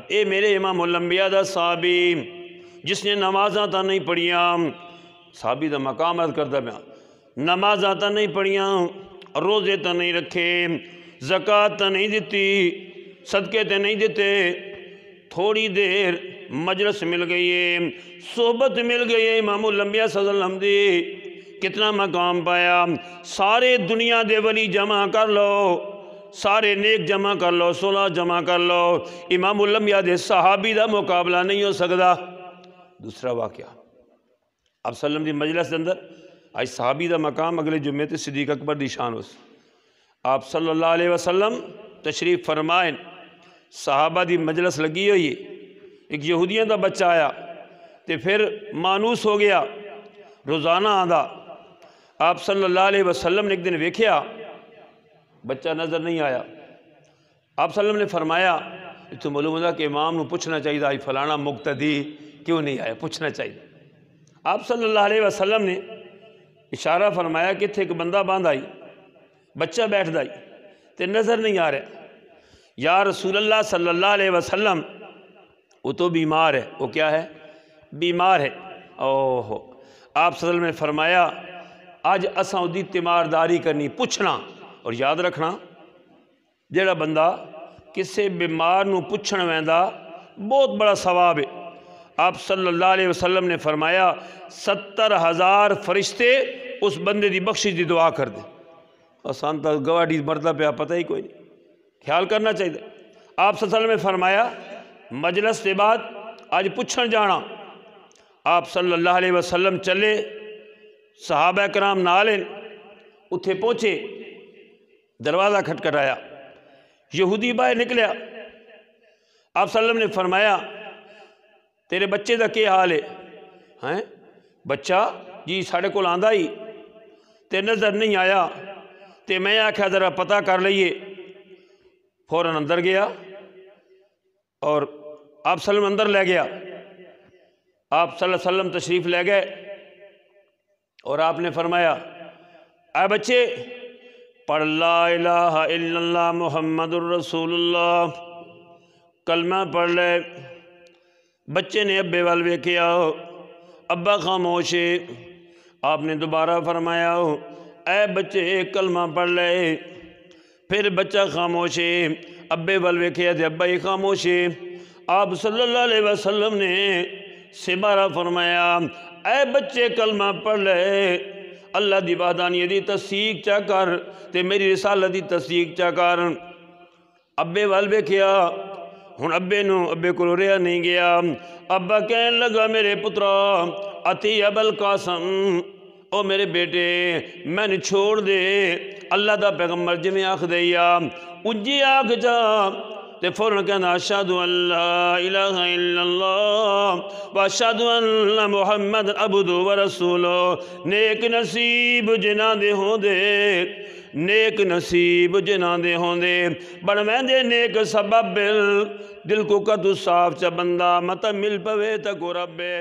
اے میرے امام الانبیاء دا صحابی جس نے نمازاں تا نہیں پڑھیاں، صحابی دا مقام عرض کرتا پیا، نمازاں تا نہیں پڑھیاں، روزے تا نہیں رکھے، زکوٰۃ تا نہیں دیتی، صدقے تے نہیں دیتے، تھوڑی دیر مجلس مل گئی ہے، صحبت مل گئی ہے امام الانبیاء صلی اللہ علیہ وسلم دی، کتنا مقام پایا۔ سارے دنیا دے ولی جمع کر لو، سارے نیک جمع کر لو، صلح جمع کر لو، امام الانبیاء دے صحابی دا مقابلہ نہیں ہو سکتا۔ دوسرا واقعہ، آپ صلی اللہ علیہ وسلم دی مجلس دے اندر آج صحابی دا مقام اگلے جمعے تے صدیق اکبر دی شان ہو سی۔ آپ صلی اللہ علیہ وسلم تشریف فرمائیں، صحابہ دی مجلس لگی ہوئی ہے، ایک یہودیاں دا بچہ آیا تے پھر مانوس ہو گیا، روزانہ آندا۔ آپ صلی اللہ علیہ وسلم نے ایک دن ویکھیا بچہ نظر نہیں آیا، آپ صلی اللہ علیہ وسلم نے فرمایا تو معلوم ہوتا کہ امام نو پوچھنا چاہیے آج فلانا مقتدی کیوں نہیں آیا، پوچھنا چاہیے۔ آپ صلی اللہ علیہ وسلم نے اشارہ فرمایا کہ تھے ایک بندہ باندھ آئی، بچہ بیٹھ دائی تے نظر نہیں آ رہا۔ یا رسول اللہ صلی اللہ علیہ وسلم وہ تو بیمار ہے، وہ کیا ہے؟ بیمار ہے۔ اوہو، آپ صلی اللہ علیہ وسلم نے فرمایا آج اساں دی تیمارداری کرنی، پوچھنا، اور یاد رکھنا جیڑا بندہ کسے بیمار نو پوچھن ویندا بہت بڑا ثواب ہے۔ آپ صلی اللہ علیہ وسلم نے فرمایا 70,000 فرشتے اس بندے دی بخشش دی دعا کر دے۔ آسان تا گواڑی مرتا پیا پتہ ہی کوئی نہیں، خیال کرنا چاہیے۔ آپ صلی اللہ علیہ وسلم نے فرمایا مجلس کے بعد آج پوچھن جانا۔ آپ صلی اللہ علیہ وسلم چلے، صحابہ کرام نال اتھے پہنچے، دروازہ کھٹکھٹایا، یہودی باہر نکلیا۔ آپ صلی اللہ علیہ وسلم نے فرمایا تیرے بچے دا کیا حال ہے؟ ہیں بچہ جی ساڑھے کو آندا ہی تے نظر نہیں آیا، تے میں آکھا ذرا پتہ کر لئیے۔ فوراً اندر گیا اور آپ صلی اللہ علیہ وسلم اندر لے گیا۔ آپ صلی اللہ علیہ وسلم تشریف لے گئے اور آپ نے فرمایا اے بچے پڑھ لا الہ الا اللہ محمد الرسول اللہ، کلمہ پڑھ لے۔ بچے نے ابے وال ویکھیا، ابا خاموش ہے۔ آپ نے دوبارہ فرمایا اے بچے کلمہ پڑھ لے۔ پھر بچہ خاموش ہے، ابے وال ویکھیا تے ابا ہی خاموش ہے۔ آپ صلی اللہ علیہ وسلم نے سبارہ فرمایا اے بچے کلمہ پڑھ لے، اللہ دی وحدانیت دی تصدیق چا کر تے میری رسالت دی تصدیق چا کر۔ ابے وال ویکھیا، ہن ابے کو رہا نہیں گیا۔ ابا کہنے لگا میرے پترا اتی ابا القاسم، او میرے بیٹے میں نے چھوڑ دے، اللہ دا پیغمبر جمیں آکھ دیا اجی آکھ جا۔ تے فوراں کہنا اشہدو ان لا الہ الا اللہ و اشہدو ان محمد عبدہ و رسولہ۔ نیک نصیب جنہ دے ہوں دے، نیک نصیب جنہ دے ہوں دے، بڑھویں دے نیک سبب دل کو کدو صاف چا بندہ متا مل پوے تا کو ربے۔